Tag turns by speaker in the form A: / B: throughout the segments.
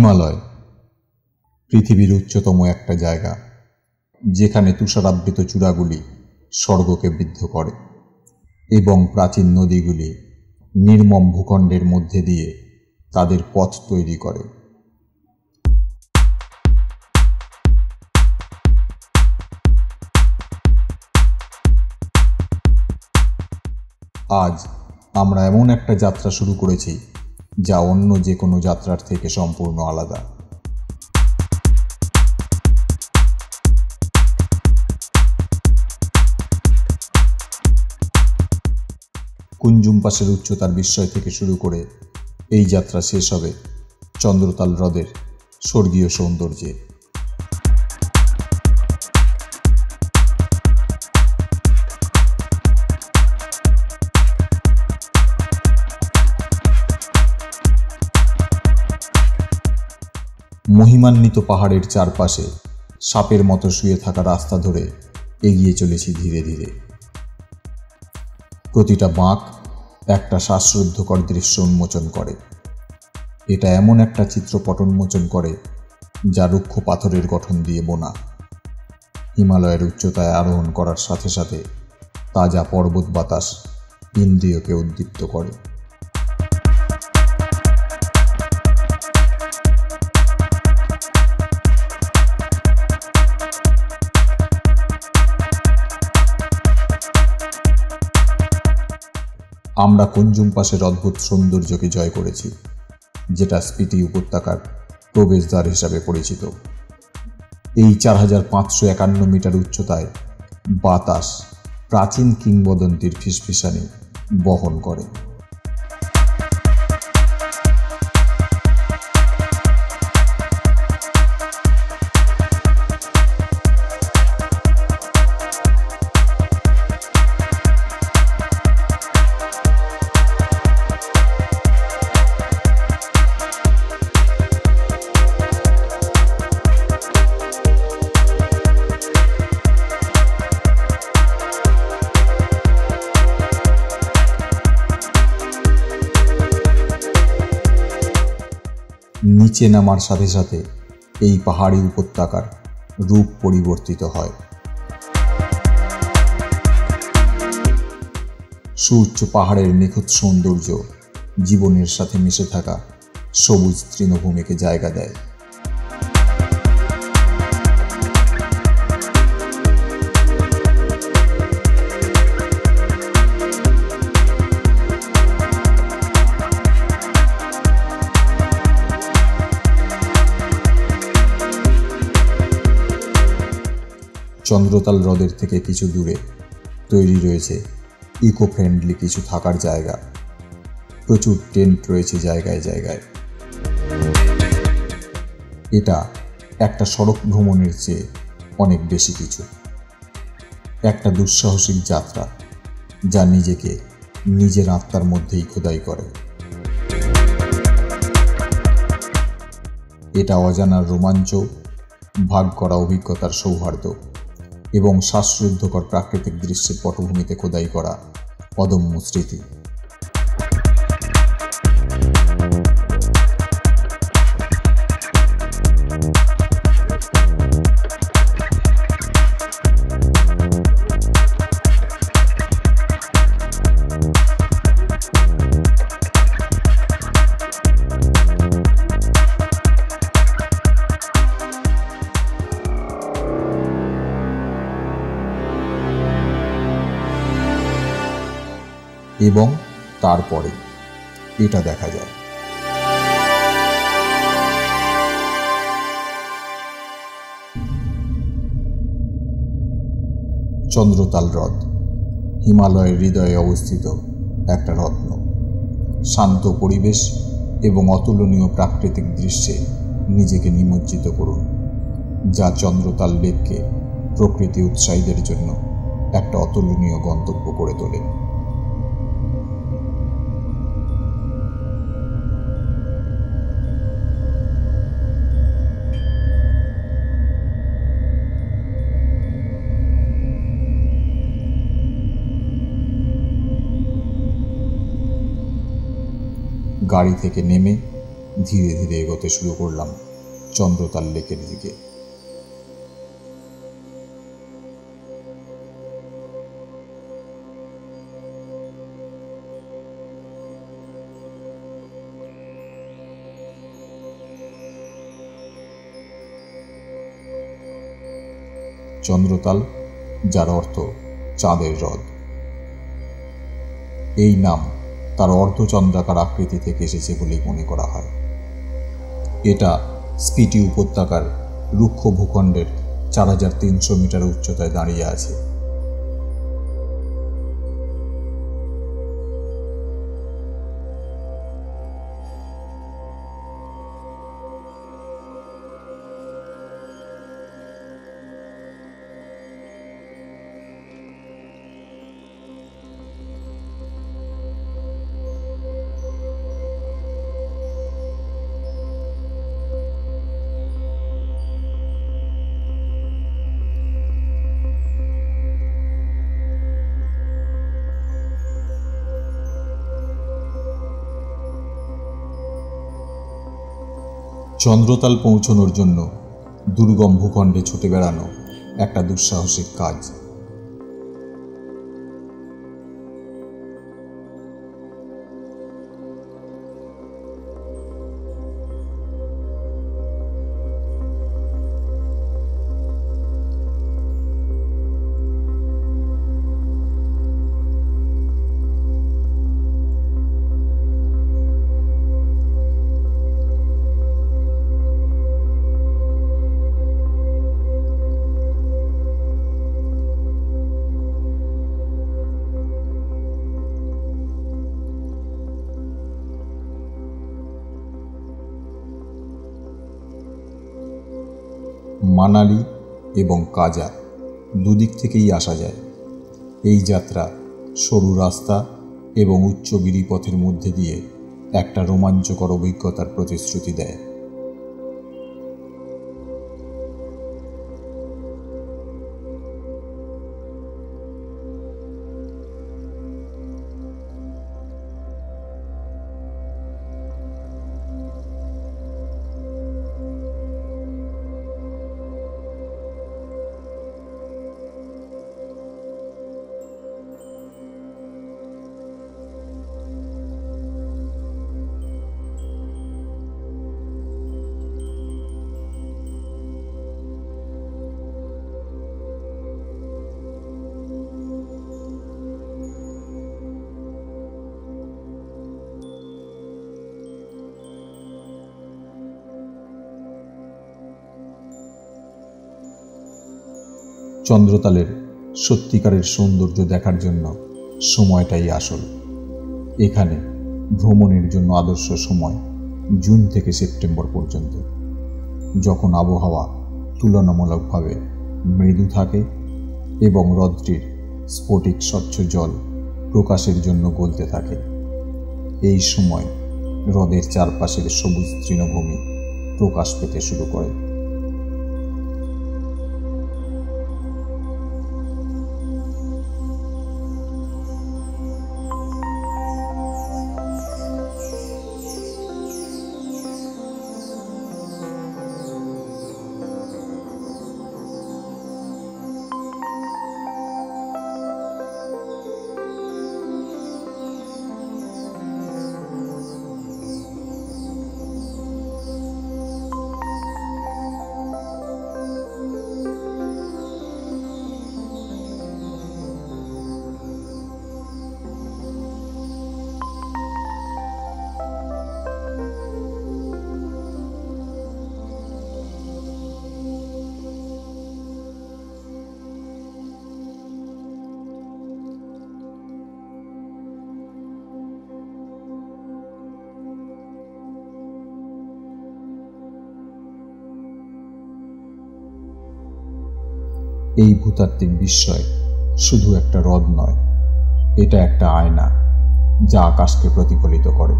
A: হিমালয় পৃথিবীর উচ্চতম একটা জায়গা, যেখানে তুষারাবৃত চূড়াগুলি স্বর্গকে বিদ্ধ করে এবং প্রাচীন নদীগুলি নির্মম ভূখণ্ডের মধ্যে দিয়ে তাদের পথ তৈরি করে। আজ আমরা এমন একটা যাত্রা শুরু করেছি যা অন্য যে কোনো যাত্রার থেকে সম্পূর্ণ আলাদা। কুঞ্জুম পাসের উচ্চতার বিস্ময় থেকে শুরু করে এই যাত্রা শেষ হবে চন্দ্রতাল হ্রদের স্বর্গীয় সৌন্দর্যে। মহিমান্বিত পাহাড়ের চারপাশে সাপের মতো শুয়ে থাকা রাস্তা ধরে এগিয়ে চলেছি ধীরে ধীরে। প্রতিটা বাঁক একটা শ্বাসরুদ্ধকর দৃশ্য উন্মোচন করে। এটা এমন একটা চিত্রপট উন্মোচন করে যা রুক্ষ পাথরের গঠন দিয়ে বোনা। হিমালয়ের উচ্চতায় আরোহণ করার সাথে সাথে তাজা পর্বত বাতাস ইন্দ্রিয়কে উদ্দীপ্ত করে। আমরা কুঞ্জুম পাসের অদ্ভুত সৌন্দর্যকে জয় করেছি, যেটা স্পিতি উপত্যকার প্রবেশদ্বার হিসাবে পরিচিত। এই 4551 মিটার উচ্চতায় বাতাস প্রাচীন কিংবদন্তির ফিসফিসানি বহন করে। নিচে নামার সাথে সাথে এই পাহাড়ি উপত্যকার রূপ পরিবর্তিত হয়। সুউচ্চ পাহাড়ের নিখুঁত সৌন্দর্য জীবনের সাথে মিশে থাকা সবুজ তৃণভূমিকে জায়গা দেয়। চন্দ্রতাল হ্রদের থেকে কিছু দূরে তৈরি রয়েছে ইকো ফ্রেন্ডলি কিছু থাকার জায়গা। প্রচুর টেন্ট রয়েছে জায়গায় জায়গায়। এটা একটা সড়ক ভ্রমণের চেয়ে অনেক বেশি কিছু, একটা দুঃসাহসিক যাত্রা যা নিজেকে নিজের আত্মার মধ্যেই খোদাই করে। এটা অজানার রোমাঞ্চ, ভাগ করা অভিজ্ঞতার সৌহার্দ্য এবং শ্বাসরুদ্ধকর প্রাকৃতিক দৃশ্যের পটভূমিতে খোদাই করা অদম্য স্মৃতি। এবং তারপরে এটা দেখা যায়। চন্দ্রতাল হ্রদ হিমালয়ের হৃদয়ে অবস্থিত একটা রত্ন। শান্ত পরিবেশ এবং অতুলনীয় প্রাকৃতিক দৃশ্যে নিজেকে নিমজ্জিত করুন, যা চন্দ্রতাল লেককে প্রকৃতি উৎসাহীদের জন্য একটা অতুলনীয় গন্তব্য করে তোলে। গাড়ি থেকে নেমে ধীরে ধীরে এগোতে শুরু করলাম চন্দ্রতাল লেকের দিকে। চন্দ্রতাল, যার অর্থ চাঁদের হ্রদ। এই নাম তার অর্ধচন্দ্রাকার আকৃতি থেকে এসেছে বলেই মনে করা হয়। এটা স্পিটি উপত্যকার রুক্ষ ভূখণ্ডের 4300 মিটার উচ্চতায় দাঁড়িয়ে আছে। চন্দ্রতাল পৌঁছানোর জন্য দুর্গম ভূখণ্ডে ছুটে বেড়ানো একটা দুঃসাহসিক কাজ। মানালি এবং কাজা দুদিক থেকেই আসা যায়। এই যাত্রা সরু রাস্তা এবং উচ্চ গিরিপথের মধ্যে দিয়ে একটা রোমাঞ্চকর অভিজ্ঞতার প্রতিশ্রুতি দেয়। চন্দ্রতালের সত্যিকারের সৌন্দর্য দেখার জন্য সময়টাই আসল। এখানে ভ্রমণের জন্য আদর্শ সময় জুন থেকে সেপ্টেম্বর পর্যন্ত, যখন আবহাওয়া তুলনামূলকভাবে মৃদু থাকে এবং হ্রদটির স্ফটিক স্বচ্ছ জল প্রকাশের জন্য গলতে থাকে। এই সময় হ্রদের চারপাশের সবুজ তৃণভূমি প্রকাশ পেতে শুরু করে। এই ভূতাত্ত্বিক বিস্ময় শুধু একটা হ্রদ নয়, এটা একটা আয়না যা আকাশকে প্রতিফলিত করে,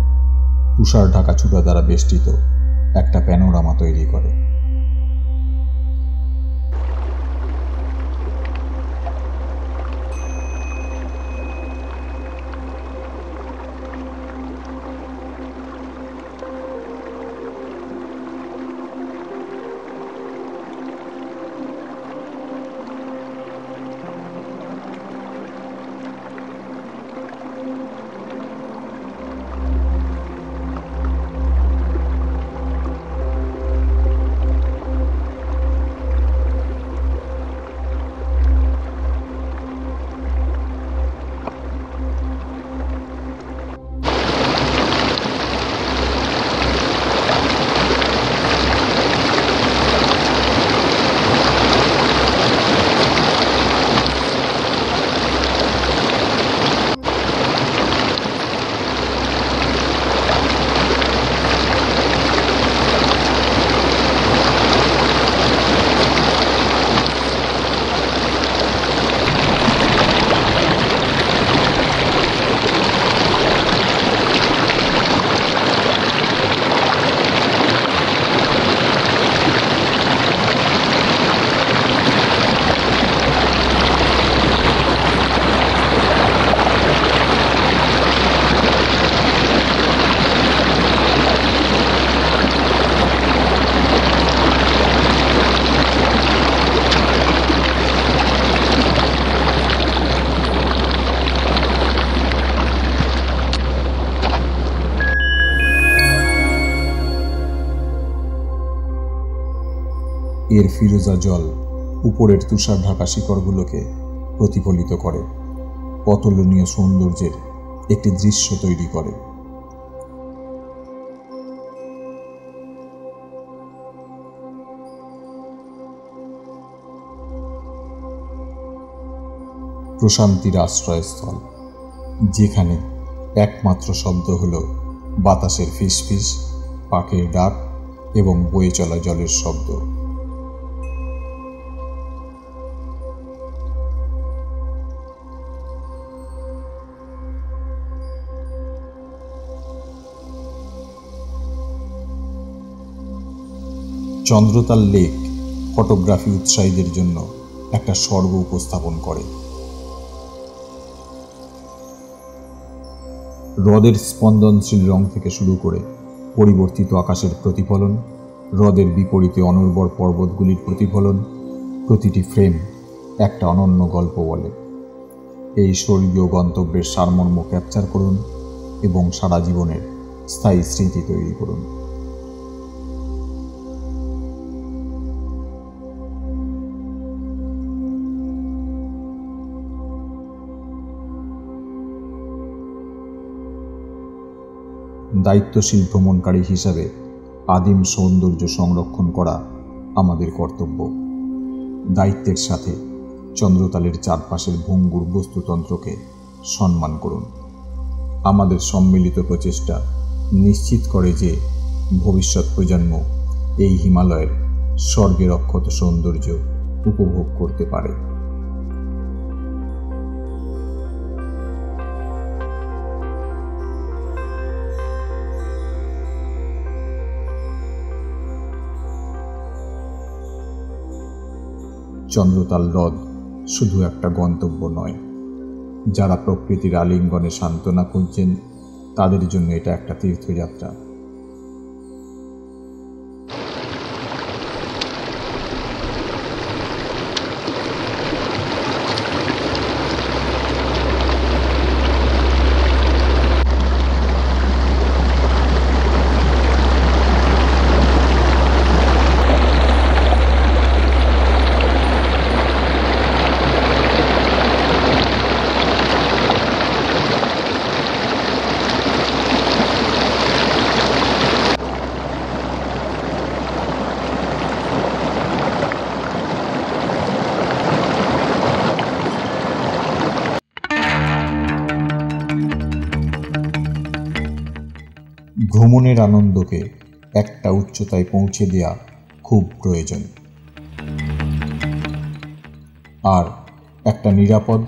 A: তুষার ঢাকা চূড়া দ্বারা বেষ্টিত একটা প্যানোরামা তৈরি করে। এর ফিরোজা জল উপরের তুষার ঢাকা শিকড়গুলোকে প্রতিফলিত করে, অতুলনীয় সৌন্দর্যের একটি দৃশ্য তৈরি করে। প্রশান্তির আশ্রয়স্থল, যেখানে একমাত্র শব্দ হল বাতাসের ফিসফিস, পাখির ডাক এবং বয়ে চলা জলের শব্দ। চন্দ্রতাল লেক ফটোগ্রাফি উৎসাহীদের জন্য একটা স্বর্গ উপস্থাপন করে। হ্রদের স্পন্দনশীল রং থেকে শুরু করে পরিবর্তিত আকাশের প্রতিফলন, হ্রদের বিপরীতে অনুর্বর পর্বতগুলির প্রতিফলন, প্রতিটি ফ্রেম একটা অনন্য গল্প বলে। এই স্বর্গীয় গন্তব্যের সারমর্ম ক্যাপচার করুন এবং সারা জীবনের স্থায়ী স্মৃতি তৈরি করুন। দায়িত্বশীল ভ্রমণকারী হিসাবে আদিম সৌন্দর্য সংরক্ষণ করা আমাদের কর্তব্য। দায়িত্বের সাথে চন্দ্রতালের চারপাশের ভঙ্গুর বস্তুতন্ত্রকে সম্মান করুন। আমাদের সম্মিলিত প্রচেষ্টা নিশ্চিত করে যে ভবিষ্যৎ প্রজন্ম এই হিমালয়ের স্বর্গের অক্ষত সৌন্দর্য উপভোগ করতে পারে। চন্দ্রতাল হ্রদ শুধু একটা গন্তব্য নয়, যারা প্রকৃতির আলিঙ্গনে সান্ত্বনা খুঁজছেন তাদের জন্য এটা একটা তীর্থযাত্রা। ভ্রমণের আনন্দকে একটা উচ্চতায় পৌঁছে দেওয়া খুব প্রয়োজন, আর একটা নিরাপদ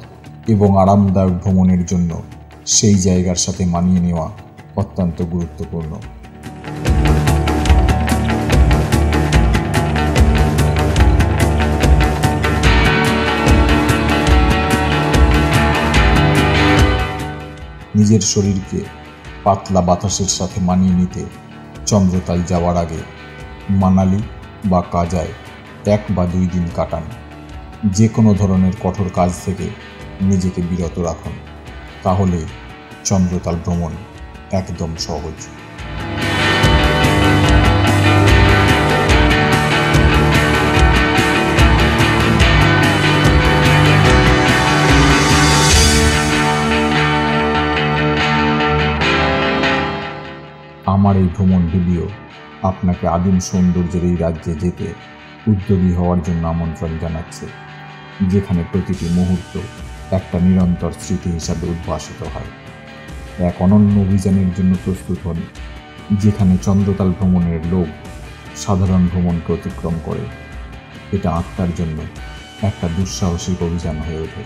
A: এবং আরামদায়ক ভ্রমণের জন্য সেই জায়গার সাথে মানিয়ে নেওয়া অত্যন্ত গুরুত্বপূর্ণ। নিজের শরীরকে পাতলা বাতাসের সাথে মানিয়ে নিতে চন্দ্রতাল যাওয়ার আগে মানালি বা কাজায় 1 বা 2 দিন কাটান। যে কোনো ধরনের কঠোর কাজ থেকে নিজেকে বিরত রাখুন, তাহলে চন্দ্রতাল ভ্রমণ একদম সহজ। আমার এই ভ্রমণ ভিডিও আপনাকে আদিম সৌন্দর্যের এই রাজ্যে যেতে উদ্যোগী হওয়ার জন্য আমন্ত্রণ জানাচ্ছে, যেখানে প্রতিটি মুহূর্ত একটা নিরন্তর স্মৃতি হিসাবে উদ্ভাসিত হয়। এক অনন্য অভিযানের জন্য প্রস্তুত হন, যেখানে চন্দ্রতাল ভ্রমণের লোক সাধারণ ভ্রমণকে অতিক্রম করে। এটা আত্মার জন্য একটা দুঃসাহসিক অভিযান হয়ে ওঠে।